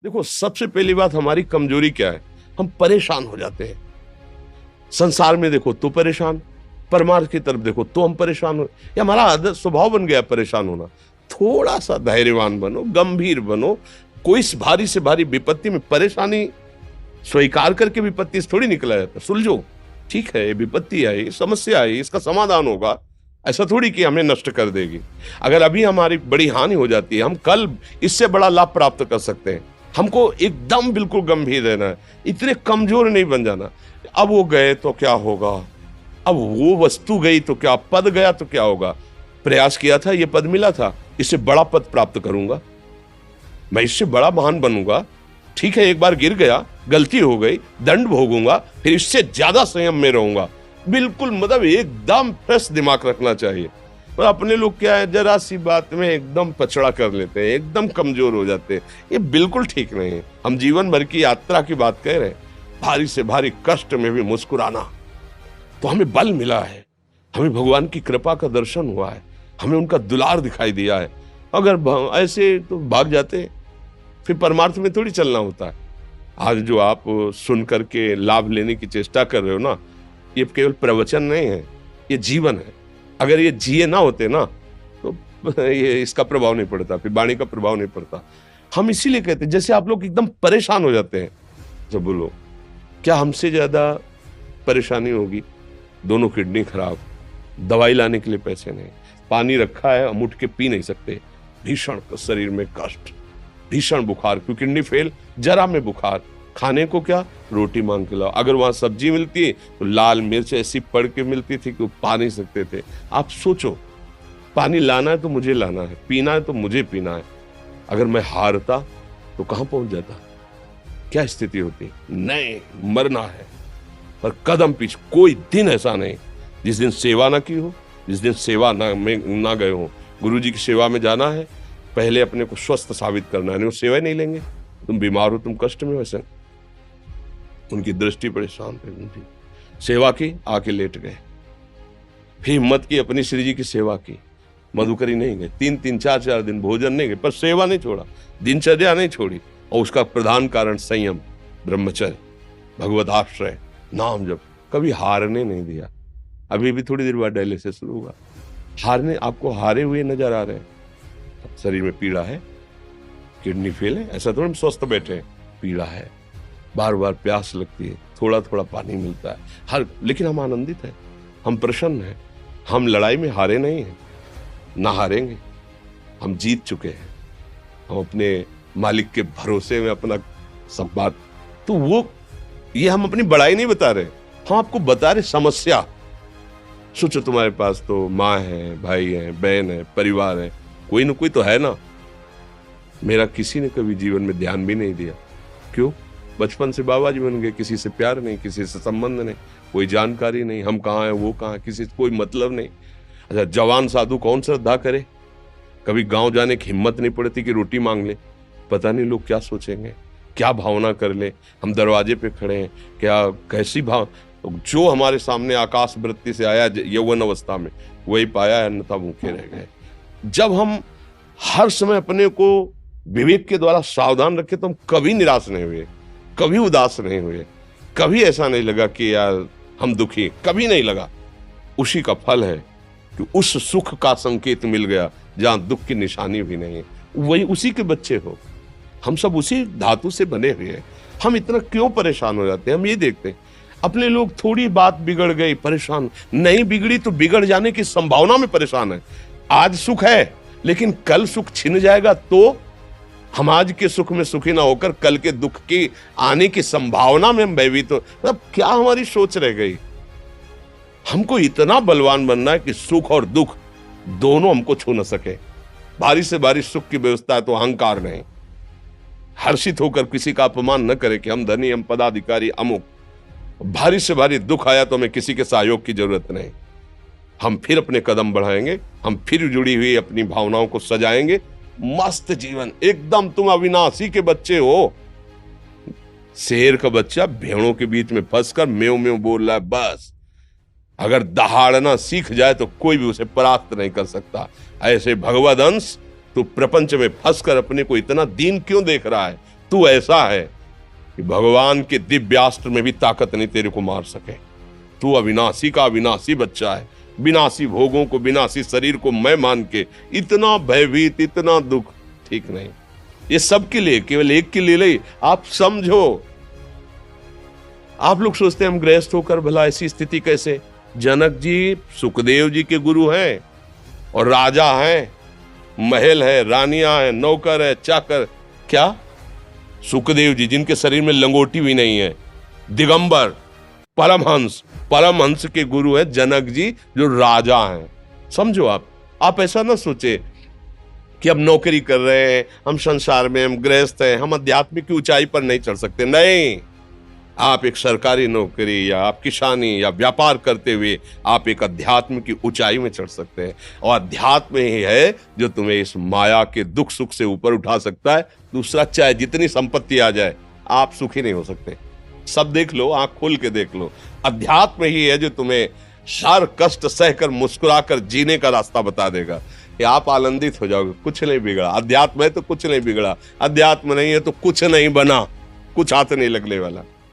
देखो, सबसे पहली बात हमारी कमजोरी क्या है? हम परेशान हो जाते हैं। संसार में देखो तो परेशान, परमार्थ की तरफ देखो तो हम परेशान हो। ये हमारा आदत स्वभाव बन गया परेशान होना। थोड़ा सा धैर्यवान बनो, गंभीर बनो। कोई इस भारी से भारी विपत्ति में परेशानी स्वीकार करके विपत्ति से थोड़ी निकला जाता। सुलझो, ठीक है, ये विपत्ति आई, समस्या आई, इसका समाधान होगा। ऐसा थोड़ी कि हमें नष्ट कर देगी। अगर अभी हमारी बड़ी हानि हो जाती है, हम कल इससे बड़ा लाभ प्राप्त कर सकते हैं। हमको एकदम बिल्कुल गंभीर रहना है, इतने कमजोर नहीं बन जाना। अब वो गए तो क्या होगा, अब वो वस्तु गई तो क्या, पद गया तो क्या होगा। प्रयास किया था, ये पद मिला था, इससे बड़ा पद प्राप्त करूंगा, मैं इससे बड़ा महान बनूंगा। ठीक है, एक बार गिर गया, गलती हो गई, दंड भोगूंगा, फिर इससे ज्यादा संयम में रहूंगा। बिल्कुल, मतलब एकदम फ्रेश दिमाग रखना चाहिए। और अपने लोग क्या है, जरा सी बात में एकदम पछड़ा कर लेते हैं, एकदम कमजोर हो जाते हैं। ये बिल्कुल ठीक नहीं है। हम जीवन भर की यात्रा की बात कह रहे हैं, भारी से भारी कष्ट में भी मुस्कुराना, तो हमें बल मिला है, हमें भगवान की कृपा का दर्शन हुआ है, हमें उनका दुलार दिखाई दिया है। अगर ऐसे तो भाग जाते, फिर परमार्थ में थोड़ी चलना होता है। आज जो आप सुन करके लाभ लेने की चेष्टा कर रहे हो ना, ये केवल प्रवचन नहीं है, ये जीवन है। अगर ये जिए ना होते ना, तो ये इसका प्रभाव नहीं पड़ता, फिर वाणी का प्रभाव नहीं पड़ता। हम इसीलिए कहते हैं, जैसे आप लोग एकदम परेशान हो जाते हैं जब बोलो, क्या हमसे ज्यादा परेशानी होगी? दोनों किडनी खराब, दवाई लाने के लिए पैसे नहीं, पानी रखा है हम उठ के पी नहीं सकते, भीषण शरीर में कष्ट, भीषण बुखार, क्योंकि किडनी फेल, जरा में बुखार, खाने को क्या, रोटी मांग के लाओ। अगर वहां सब्जी मिलती है तो लाल मिर्च ऐसी पड़ के मिलती थी कि वो पा नहीं सकते थे। आप सोचो, पानी लाना है तो मुझे लाना है, पीना है तो मुझे पीना है। अगर मैं हारता तो कहां पहुंच जाता, क्या स्थिति होती? नहीं, मरना है, पर कदम पीछे। कोई दिन ऐसा नहीं जिस दिन सेवा ना की हो, जिस दिन सेवा ना गए हो। गुरु जी की सेवा में जाना है, पहले अपने को स्वस्थ साबित करना है, नहीं वो सेवा नहीं लेंगे। तुम बीमार हो, तुम कष्ट में हो, ऐसे उनकी दृष्टि परेशान थी, सेवा की, आके लेट गए। फिर हिम्मत की, अपनी श्री जी की सेवा की, मधुकरी नहीं गए, 3-4 दिन भोजन नहीं गए, पर सेवा नहीं छोड़ा, दिनचर्या नहीं छोड़ी। और उसका प्रधान कारण संयम, ब्रह्मचर्य, भगवत आश्रय, नाम जप, कभी हारने नहीं दिया। अभी भी थोड़ी देर बाद डायलिसिस शुरू हुआ। हारने, आपको हारे हुए नजर आ रहे हैं? शरीर में पीड़ा है, किडनी फेल है, ऐसा थोड़ा हम स्वस्थ बैठे हैं, पीड़ा है, बार बार प्यास लगती है, थोड़ा थोड़ा पानी मिलता है, लेकिन हम आनंदित हैं, हम प्रसन्न हैं। हम लड़ाई में हारे नहीं हैं, ना हारेंगे, हम जीत चुके हैं। हम अपने मालिक के भरोसे में अपना सब बात, तो वो, ये हम अपनी बड़ाई नहीं बता रहे, हम आपको बता रहे समस्या। सोचो, तुम्हारे पास तो माँ है, भाई है, बहन है, परिवार है, कोई ना कोई तो है ना। मेरा किसी ने कभी जीवन में ध्यान भी नहीं दिया। क्यों? बचपन से बाबा जी बन गए, किसी से प्यार नहीं, किसी से संबंध नहीं, कोई जानकारी नहीं, हम कहाँ हैं, वो कहाँ है, किसी से कोई मतलब नहीं। अच्छा, जवान साधु कौन श्रद्धा करे? कभी गांव जाने की हिम्मत नहीं पड़ती कि रोटी मांग ले, पता नहीं लोग क्या सोचेंगे, क्या भावना कर ले। हम दरवाजे पे खड़े हैं, क्या कैसी भाव, जो हमारे सामने आकाश वृत्ति से आया यौवन अवस्था में, वही पाया, अन्यथा भूखे रह गए। जब हम हर समय अपने को विवेक के द्वारा सावधान रखे, तो हम कभी निराश नहीं हुए, कभी उदास नहीं हुए, कभी ऐसा नहीं लगा कि यार हम दुखी, कभी नहीं लगा। उसी का फल है कि उस सुख का संकेत मिल गया जहां दुख की निशानी भी नहीं है। वही उसी के बच्चे हो, हम सब उसी धातु से बने हुए हैं। हम इतना क्यों परेशान हो जाते हैं? हम ये देखते हैं, अपने लोग थोड़ी बात बिगड़ गई परेशान, नहीं बिगड़ी तो बिगड़ जाने की संभावना में परेशान है। आज सुख है, लेकिन कल सुख छिन जाएगा, तो हम आज के सुख में सुखी ना होकर कल के दुख की आने की संभावना में हम भयभीत हो। मतलब क्या हमारी सोच रह गई? हमको इतना बलवान बनना है कि सुख और दुख दोनों हमको छू न सके। भारी से भारी सुख की व्यवस्था है तो अहंकार नहीं, हर्षित होकर किसी का अपमान न करे कि हम धनी, हम पदाधिकारी, अमुक। भारी से भारी दुख आया तो हमें किसी के सहयोग की जरूरत नहीं, हम फिर अपने कदम बढ़ाएंगे, हम फिर जुड़ी हुई अपनी भावनाओं को सजाएंगे। मस्त जीवन एकदम। तुम अविनाशी के बच्चे हो। शेर का बच्चा भेड़ों के बीच में फंसकर म्यों म्यों बोल रहा है, बस अगर दहाड़ना सीख जाए तो कोई भी उसे परास्त नहीं कर सकता। ऐसे भगवद अंश, तू प्रपंच में फंसकर अपने को इतना दीन क्यों देख रहा है? तू ऐसा है कि भगवान के दिव्यास्त्र में भी ताकत नहीं तेरे को मार सके। तू अविनाशी का अविनाशी बच्चा है, विनाशी भोगों को, विनाशी शरीर को मैं मान के इतना भयभीत, इतना दुख ठीक नहीं। ये सबके लिए, केवल एक के लिए नहीं। आप समझो, आप लोग सोचते हैं हम गृहस्थ होकर भला ऐसी स्थिति कैसे। जनक जी सुखदेव जी के गुरु हैं और राजा हैं, महल है, रानियां हैं, नौकर है, चाकर। क्या सुखदेव जी जिनके शरीर में लंगोटी भी नहीं है, दिगंबर, परमहंस, परमहंस के गुरु है जनक जी जो राजा हैं। समझो आप ऐसा ना सोचे कि हम नौकरी कर रहे हैं, हम संसार में, हम गृहस्थ हैं, हम अध्यात्म की ऊंचाई पर नहीं चढ़ सकते। नहीं, आप एक सरकारी नौकरी या आप किसानी या व्यापार करते हुए आप एक अध्यात्म की ऊंचाई में चढ़ सकते हैं। और अध्यात्म ही है जो तुम्हें इस माया के दुख सुख से ऊपर उठा सकता है। दूसरा, चाहे जितनी संपत्ति आ जाए, आप सुखी नहीं हो सकते। सब देख लो, आंख खोल के देख लो, अध्यात्म ही है जो तुम्हें हर कष्ट सहकर मुस्कुराकर जीने का रास्ता बता देगा। कि आप आनंदित हो जाओगे, कुछ नहीं बिगड़ा। अध्यात्म है तो कुछ नहीं बिगड़ा, अध्यात्म नहीं है तो कुछ नहीं बना, कुछ हाथ नहीं लगने वाला।